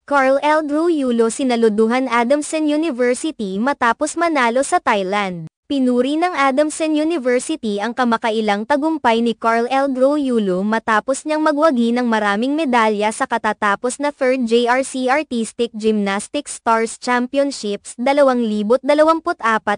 Carl Eldrew Yulo sinaluduhan Adamson University matapos manalo sa Thailand. Pinuri ng Adamson University ang kamakailang tagumpay ni Carl Eldrew Yulo matapos niyang magwagi ng maraming medalya sa katatapos na 3rd JRC Artistic Gymnastics Stars Championships 2024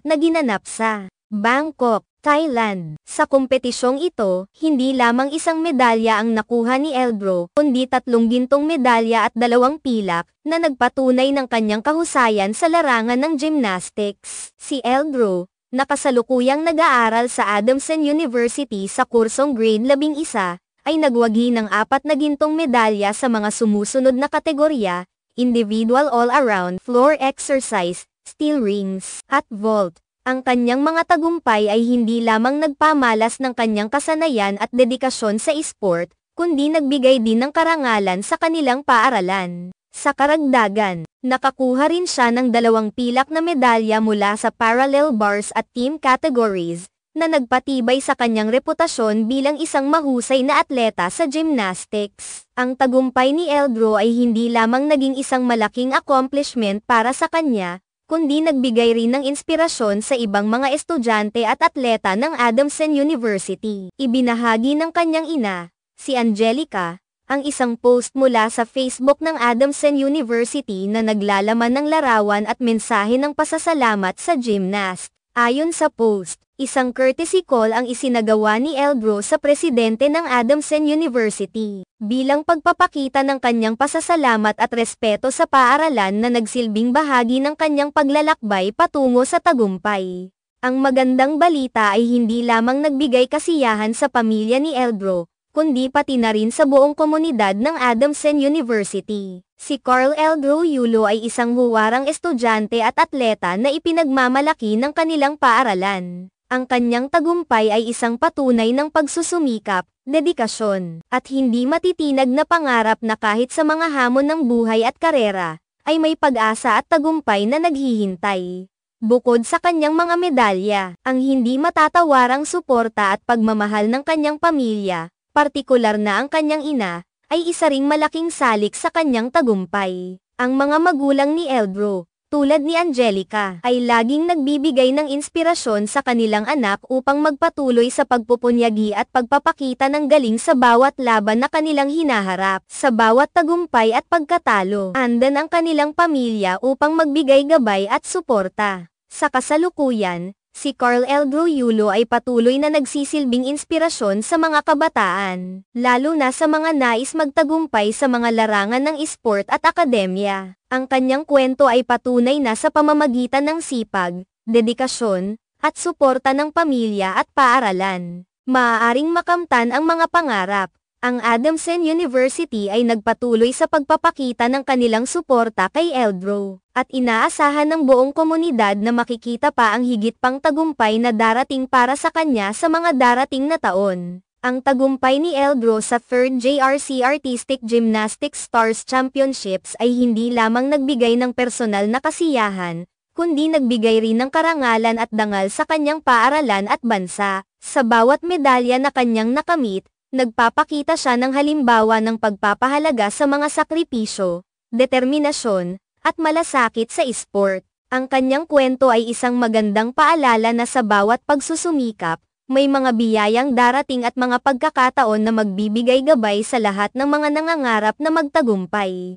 na ginanap sa Bangkok, Thailand. Sa kompetisyong ito, hindi lamang isang medalya ang nakuha ni Eldrew, kundi 3 gintong medalya at 2 pilak, na nagpatunay ng kanyang kahusayan sa larangan ng gymnastics. Si Eldrew, na kasalukuyang nag-aaral sa Adamson University sa kursong grade 11, ay nagwagi ng 4 na gintong medalya sa mga sumusunod na kategorya: individual all-around, floor exercise, steel rings, at vault. Ang kanyang mga tagumpay ay hindi lamang nagpamalas ng kanyang kasanayan at dedikasyon sa esport, kundi nagbigay din ng karangalan sa kanilang paaralan. Sa karagdagan, nakakuha rin siya ng 2 pilak na medalya mula sa parallel bars at team categories, na nagpatibay sa kanyang reputasyon bilang isang mahusay na atleta sa gymnastics. Ang tagumpay ni Eldrew ay hindi lamang naging isang malaking accomplishment para sa kanya, kundi nagbigay rin ng inspirasyon sa ibang mga estudyante at atleta ng Adamson University. Ibinahagi ng kanyang ina, si Angelica, ang isang post mula sa Facebook ng Adamson University na naglalaman ng larawan at mensahe ng pasasalamat sa gymnast. Ayon sa post, isang courtesy call ang isinagawa ni Eldrew sa presidente ng Adamson University, bilang pagpapakita ng kanyang pasasalamat at respeto sa paaralan na nagsilbing bahagi ng kanyang paglalakbay patungo sa tagumpay. Ang magandang balita ay hindi lamang nagbigay kasiyahan sa pamilya ni Eldrew, kundi pati na rin sa buong komunidad ng Adamson University. Si Carl Eldrew Yulo ay isang huwarang estudyante at atleta na ipinagmamalaki ng kanilang paaralan. Ang kanyang tagumpay ay isang patunay ng pagsusumikap, dedikasyon, at hindi matitinag na pangarap na kahit sa mga hamon ng buhay at karera, ay may pag-asa at tagumpay na naghihintay. Bukod sa kanyang mga medalya, ang hindi matatawarang suporta at pagmamahal ng kanyang pamilya, partikular na ang kanyang ina, ay isa ring malaking salik sa kanyang tagumpay. Ang mga magulang ni Eldrew, tulad ni Angelica, ay laging nagbibigay ng inspirasyon sa kanilang anak upang magpatuloy sa pagpupunyagi at pagpapakita ng galing sa bawat laban na kanilang hinaharap. Sa bawat tagumpay at pagkatalo, andan ang kanilang pamilya upang magbigay gabay at suporta. Sa kasalukuyan, si Carl Eldrew Yulo ay patuloy na nagsisilbing inspirasyon sa mga kabataan, lalo na sa mga nais magtagumpay sa mga larangan ng esport at akademya. Ang kanyang kwento ay patunay na sa pamamagitan ng sipag, dedikasyon, at suporta ng pamilya at paaralan, maaaring makamtan ang mga pangarap. Ang Adamson University ay nagpatuloy sa pagpapakita ng kanilang suporta kay Eldrew, at inaasahan ng buong komunidad na makikita pa ang higit pang tagumpay na darating para sa kanya sa mga darating na taon. Ang tagumpay ni Eldrew sa 3rd JRC Artistic Gymnastics Stars Championships ay hindi lamang nagbigay ng personal na kasiyahan, kundi nagbigay rin ng karangalan at dangal sa kanyang paaralan at bansa. Sa bawat medalya na kanyang nakamit, nagpapakita siya ng halimbawa ng pagpapahalaga sa mga sakripisyo, determinasyon, at malasakit sa esport. Ang kanyang kwento ay isang magandang paalala na sa bawat pagsusumikap, may mga biyayang darating at mga pagkakataon na magbibigay gabay sa lahat ng mga nangangarap na magtagumpay.